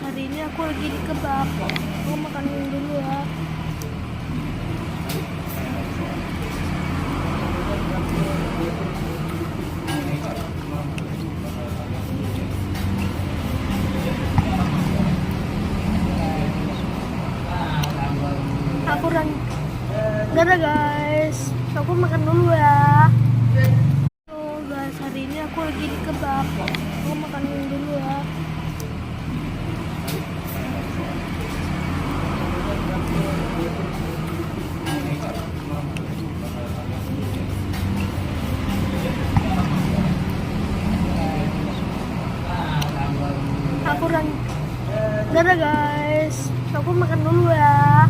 hari ini aku lagi di kebab. Aku makan dulu ya. Aku Dadah guys, aku makan dulu ya. Halo guys, hari ini aku lagi di kebab. Aku makan dulu ya. Dadah guys, aku makan dulu ya.